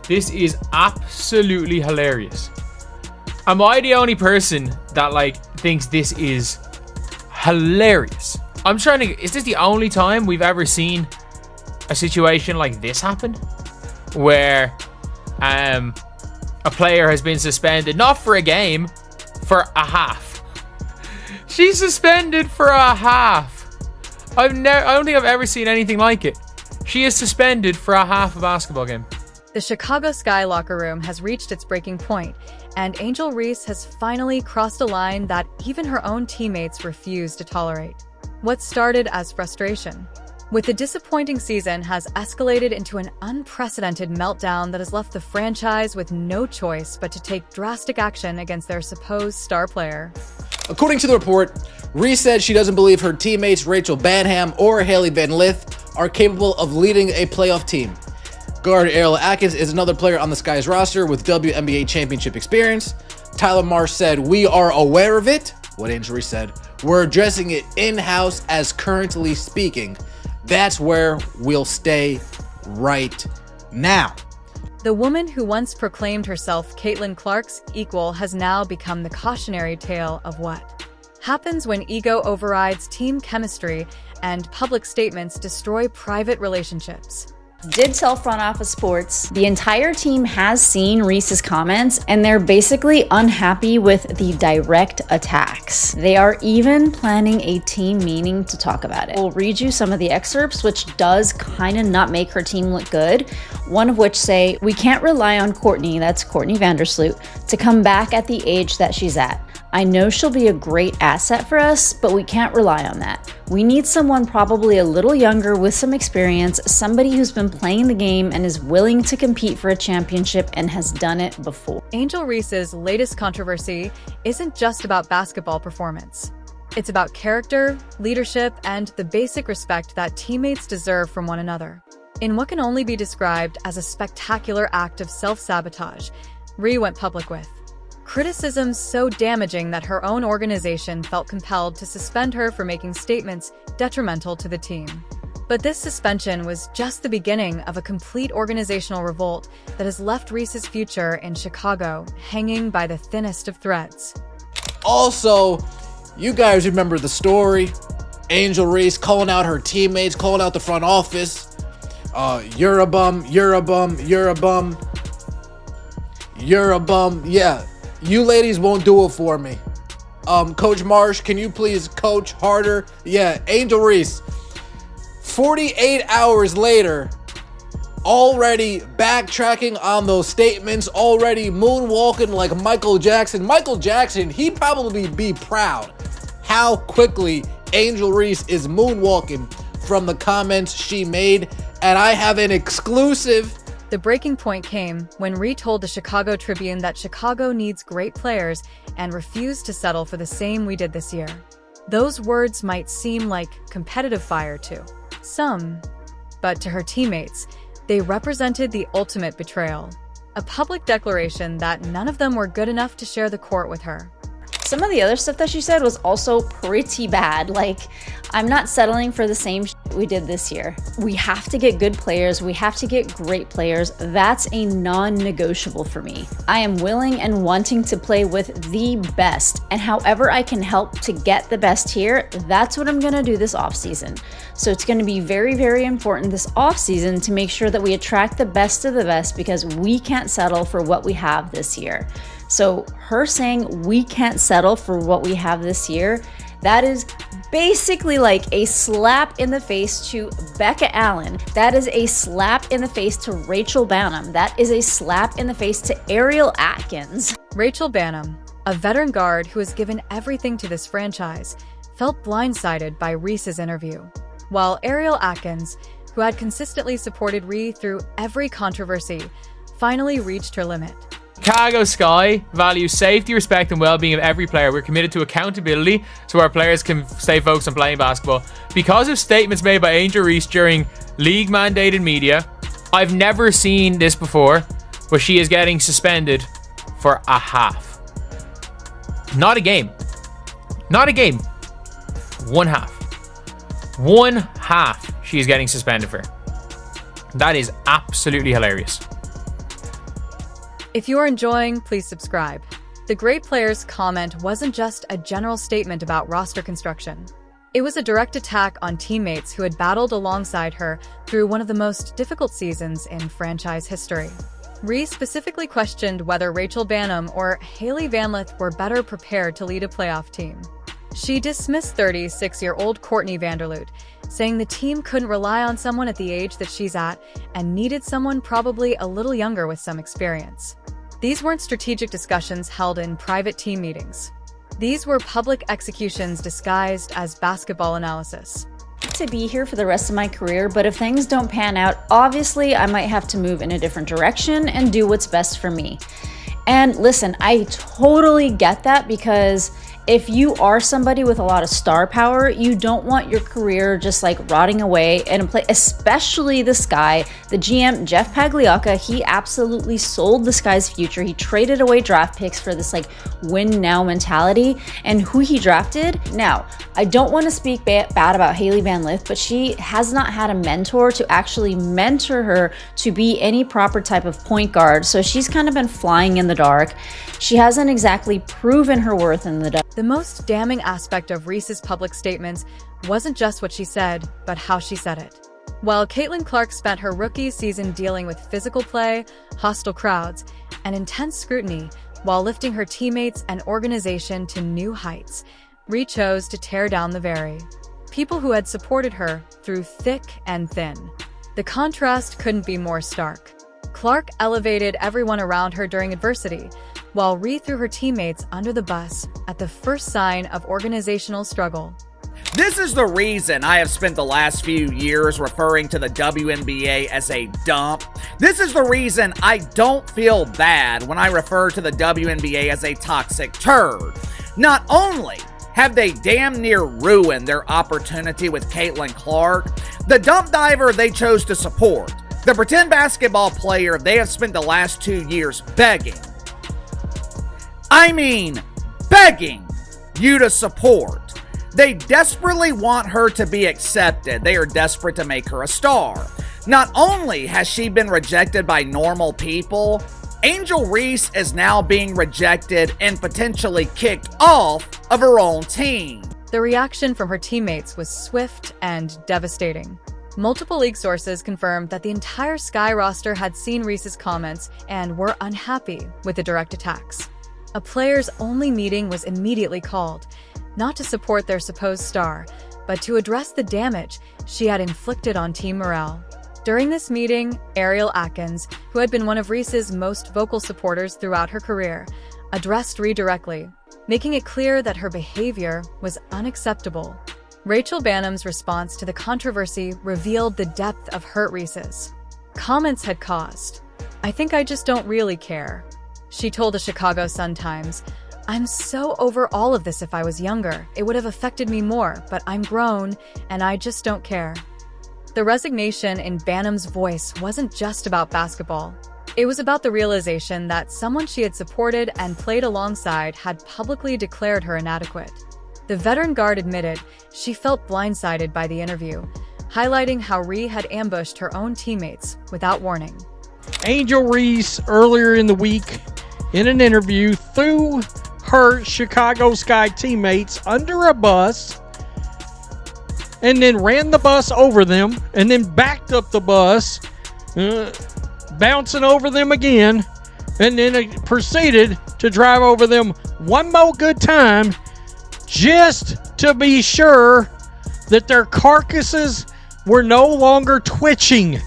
This is absolutely hilarious. Am I the only person that thinks this is hilarious? I'm trying to... Is this the only time we've ever seen a situation like this happen? Where a player has been suspended, not for a game, for a half. She's suspended for a half. I don't think I've ever seen anything like it. She is suspended for a half a basketball game. The Chicago Sky locker room has reached its breaking point, and Angel Reese has finally crossed a line that even her own teammates refuse to tolerate. What started as frustration, with the disappointing season, has escalated into an unprecedented meltdown that has left the franchise with no choice but to take drastic action against their supposed star player. According to the report, Reese said she doesn't believe her teammates Rachel Banham or Haley Van Lith are capable of leading a playoff team. Guard Ariel Atkins is another player on the Sky's roster with WNBA championship experience. Tyler Marsh said, "We are aware of it." What Angel Reese said, "We're addressing it in-house as currently speaking. That's where we'll stay right now." The woman who once proclaimed herself Caitlin Clark's equal has now become the cautionary tale of what happens when ego overrides team chemistry and public statements destroy private relationships. Did tell Front Office Sports the entire team has seen Reese's comments and they're basically unhappy with the direct attacks. They are even planning a team meeting to talk about it. We'll read you some of the excerpts, which does kind of not make her team look good. One of which say, "We can't rely on Courtney," that's Courtney Vandersloot, "to come back at the age that she's at. I know she'll be a great asset for us, but we can't rely on that. We need someone probably a little younger with some experience, somebody who's been playing the game and is willing to compete for a championship and has done it before." Angel Reese's latest controversy isn't just about basketball performance. It's about character, leadership, and the basic respect that teammates deserve from one another. In what can only be described as a spectacular act of self-sabotage, Ree went public with criticism so damaging that her own organization felt compelled to suspend her for making statements detrimental to the team. But this suspension was just the beginning of a complete organizational revolt that has left Reese's future in Chicago hanging by the thinnest of threads. Also, you guys remember the story. Angel Reese calling out her teammates, calling out the front office. You're a bum, you're a bum, you're a bum, you're a bum. Yeah. You ladies won't do it for me. Coach Marsh, can you please coach harder? Yeah, Angel Reese, 48 hours later, already backtracking on those statements, already moonwalking like Michael Jackson. Michael Jackson, he'd probably be proud how quickly Angel Reese is moonwalking from the comments she made. And I have an exclusive. The breaking point came when Ree told the Chicago Tribune that Chicago needs great players and refused to settle for the same we did this year. Those words might seem like competitive fire to some, but to her teammates, they represented the ultimate betrayal. A public declaration that none of them were good enough to share the court with her. Some of the other stuff that she said was also pretty bad. Like, I'm not settling for the same we did this year. We have to get good players. We have to get great players. That's a non-negotiable for me. I am willing and wanting to play with the best. And however I can help to get the best here, that's what I'm gonna do this offseason. So it's gonna be very, very important this offseason to make sure that we attract the best of the best because we can't settle for what we have this year. So her saying we can't settle for what we have this year, that is basically like a slap in the face to Becca Allen. That is a slap in the face to Rachel Banham. That is a slap in the face to Ariel Atkins. Rachel Banham, a veteran guard who has given everything to this franchise, felt blindsided by Reese's interview. While Ariel Atkins, who had consistently supported Ree through every controversy, finally reached her limit. Chicago Sky values safety, respect, and well-being of every player. We're committed to accountability so our players can stay focused on playing basketball. Because of statements made by Angel Reese during league-mandated media, I've never seen this before, but she is getting suspended for a half. Not a game. Not a game. One half. One half she is getting suspended for. That is absolutely hilarious. If you are enjoying, please subscribe. The great players comment wasn't just a general statement about roster construction. It was a direct attack on teammates who had battled alongside her through one of the most difficult seasons in franchise history. Reese specifically questioned whether Rachel Banham or Hailey Van Lith were better prepared to lead a playoff team. She dismissed 36-year-old Courtney Vanderloot, saying the team couldn't rely on someone at the age that she's at and needed someone probably a little younger with some experience. These weren't strategic discussions held in private team meetings. These were public executions disguised as basketball analysis. To be here for the rest of my career, but if things don't pan out, obviously I might have to move in a different direction and do what's best for me. And listen, I totally get that, because if you are somebody with a lot of star power, you don't want your career just like rotting away in a place, especially this guy, the GM, Jeff Pagliacca. He absolutely sold this guy's future. He traded away draft picks for this like win now mentality. And who he drafted? Now, I don't want to speak bad about Hailey Van Lith, but she has not had a mentor to actually mentor her to be any proper type of point guard. So she's kind of been flying in the dark. She hasn't exactly proven her worth in the dark. The most damning aspect of Reese's public statements wasn't just what she said, but how she said it. While Caitlin Clark spent her rookie season dealing with physical play, hostile crowds, and intense scrutiny while lifting her teammates and organization to new heights, Ree chose to tear down the very people who had supported her through thick and thin. The contrast couldn't be more stark. Clark elevated everyone around her during adversity, while Ree threw her teammates under the bus at the first sign of organizational struggle. This is the reason I have spent the last few years referring to the WNBA as a dump. This is the reason I don't feel bad when I refer to the WNBA as a toxic turd. Not only have they damn near ruined their opportunity with Caitlin Clark, the dump diver they chose to support, the pretend basketball player they have spent the last 2 years begging you to support. They desperately want her to be accepted. They are desperate to make her a star. Not only has she been rejected by normal people, Angel Reese is now being rejected and potentially kicked off of her own team. The reaction from her teammates was swift and devastating. Multiple league sources confirmed that the entire Sky roster had seen Reese's comments and were unhappy with the direct attacks. A players-only meeting was immediately called, not to support their supposed star, but to address the damage she had inflicted on team morale. During this meeting, Ariel Atkins, who had been one of Reese's most vocal supporters throughout her career, addressed Ree directly, making it clear that her behavior was unacceptable. Rachel Banham's response to the controversy revealed the depth of hurt Reese's comments had caused. "I think I just don't really care," she told the Chicago Sun-Times. "I'm so over all of this. If I was younger, it would have affected me more, but I'm grown and I just don't care." The resignation in Banham's voice wasn't just about basketball. It was about the realization that someone she had supported and played alongside had publicly declared her inadequate. The veteran guard admitted she felt blindsided by the interview, highlighting how Ree had ambushed her own teammates without warning. Angel Reese earlier in the week in an interview threw her Chicago Sky teammates under a bus and then ran the bus over them and then backed up the bus, bouncing over them again, and then proceeded to drive over them one more good time just to be sure that their carcasses were no longer twitching.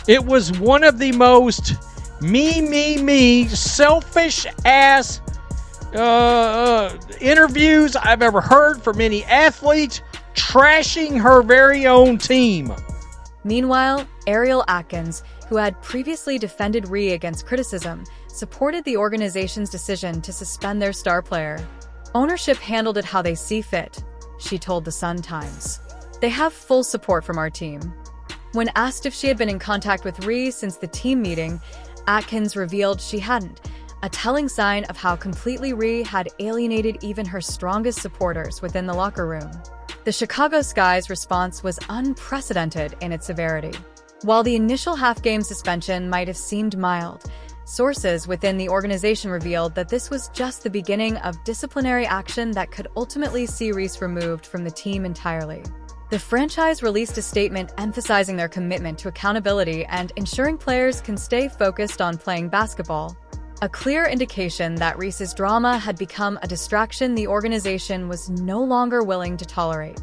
It was one of the most me, selfish ass interviews I've ever heard from any athlete, trashing her very own team. Meanwhile, Ariel Atkins, who had previously defended Ree against criticism, supported the organization's decision to suspend their star player. "Ownership handled it how they see fit," she told the Sun-Times. "They have full support from our team." When asked if she had been in contact with Ree since the team meeting, Atkins revealed she hadn't, a telling sign of how completely Ree had alienated even her strongest supporters within the locker room. The Chicago Sky's response was unprecedented in its severity. While the initial half-game suspension might have seemed mild, Sources within the organization revealed that this was just the beginning of disciplinary action that could ultimately see Reese removed from the team entirely. The franchise released a statement emphasizing their commitment to accountability and ensuring players can stay focused on playing basketball. A clear indication that Reese's drama had become a distraction the organization was no longer willing to tolerate.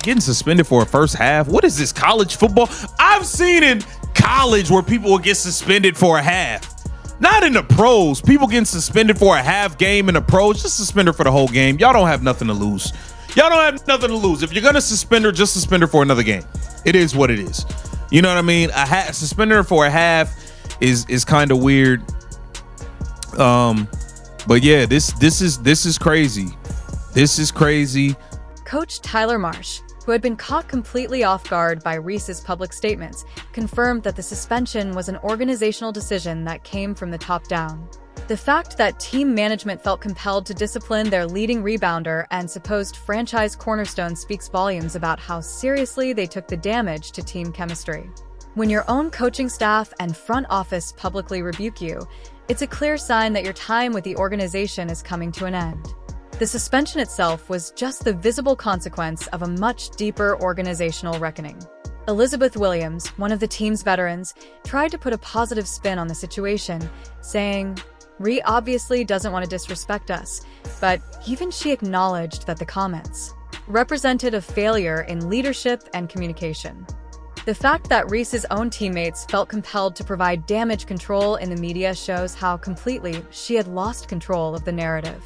Getting suspended for a first half? What is this, college football? I've seen in college where people will get suspended for a half. Not in the pros. People getting suspended for a half game in the pros. Just suspend her for the whole game. Y'all don't have nothing to lose. Y'all don't have nothing to lose. If you're going to suspend her, just suspend her for another game. It is what it is. You know what I mean? Suspending her for a half is kind of weird. But yeah, this is crazy. This is crazy. Coach Tyler Marsh, who had been caught completely off guard by Reese's public statements, confirmed that the suspension was an organizational decision that came from the top down. The fact that team management felt compelled to discipline their leading rebounder and supposed franchise cornerstone speaks volumes about how seriously they took the damage to team chemistry. When your own coaching staff and front office publicly rebuke you, it's a clear sign that your time with the organization is coming to an end. The suspension itself was just the visible consequence of a much deeper organizational reckoning. Elizabeth Williams, one of the team's veterans, tried to put a positive spin on the situation, saying, "Ree obviously doesn't want to disrespect us," but even she acknowledged that the comments represented a failure in leadership and communication. The fact that Reese's own teammates felt compelled to provide damage control in the media shows how completely she had lost control of the narrative.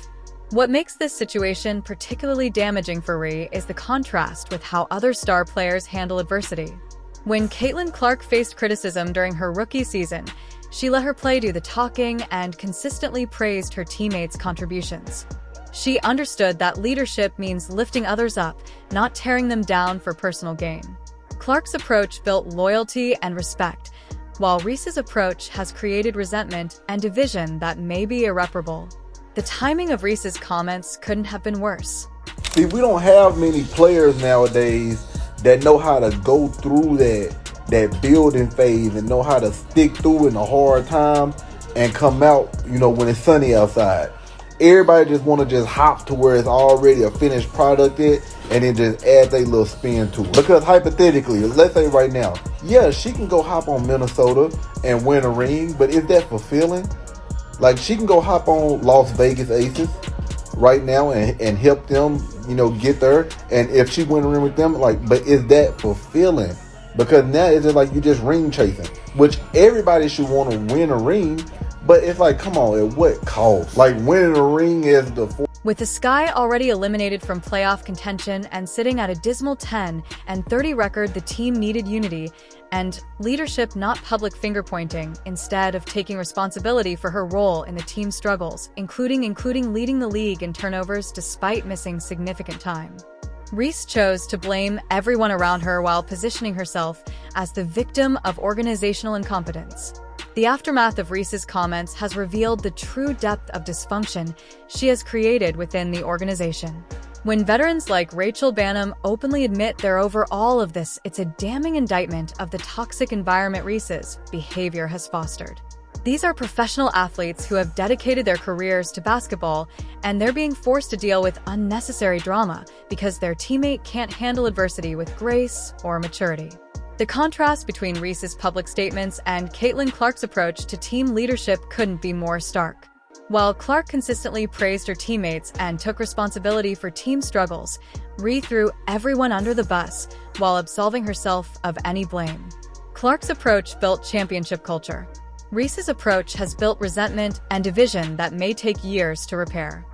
What makes this situation particularly damaging for Ree is the contrast with how other star players handle adversity. When Caitlin Clark faced criticism during her rookie season, she let her play do the talking and consistently praised her teammates' contributions. She understood that leadership means lifting others up, not tearing them down for personal gain. Clark's approach built loyalty and respect, while Reese's approach has created resentment and division that may be irreparable. The timing of Reese's comments couldn't have been worse. See, we don't have many players nowadays that know how to go through that building phase and know how to stick through in a hard time and come out, when it's sunny outside. Everybody just want to just hop to where it's already a finished product and then just add their little spin to it. Because hypothetically, let's say right now, yeah, she can go hop on Minnesota and win a ring, but is that fulfilling? Like, she can go hop on Las Vegas Aces right now and help them, get there. And if she win a ring with them, but is that fulfilling? Because now it's just like you just ring chasing, which everybody should want to win a ring. But it's like, come on, at what cost? Like, winning a ring is With the Sky already eliminated from playoff contention and sitting at a dismal 10-30 record, the team needed unity and leadership, not public finger-pointing, instead of taking responsibility for her role in the team's struggles, including leading the league in turnovers despite missing significant time. Reese chose to blame everyone around her while positioning herself as the victim of organizational incompetence. The aftermath of Reese's comments has revealed the true depth of dysfunction she has created within the organization. When veterans like Rachel Banham openly admit they're over all of this, it's a damning indictment of the toxic environment Reese's behavior has fostered. These are professional athletes who have dedicated their careers to basketball, and they're being forced to deal with unnecessary drama because their teammate can't handle adversity with grace or maturity. The contrast between Reese's public statements and Caitlin Clark's approach to team leadership couldn't be more stark. While Clark consistently praised her teammates and took responsibility for team struggles, Ree threw everyone under the bus while absolving herself of any blame. Clark's approach built championship culture. Reese's approach has built resentment and division that may take years to repair.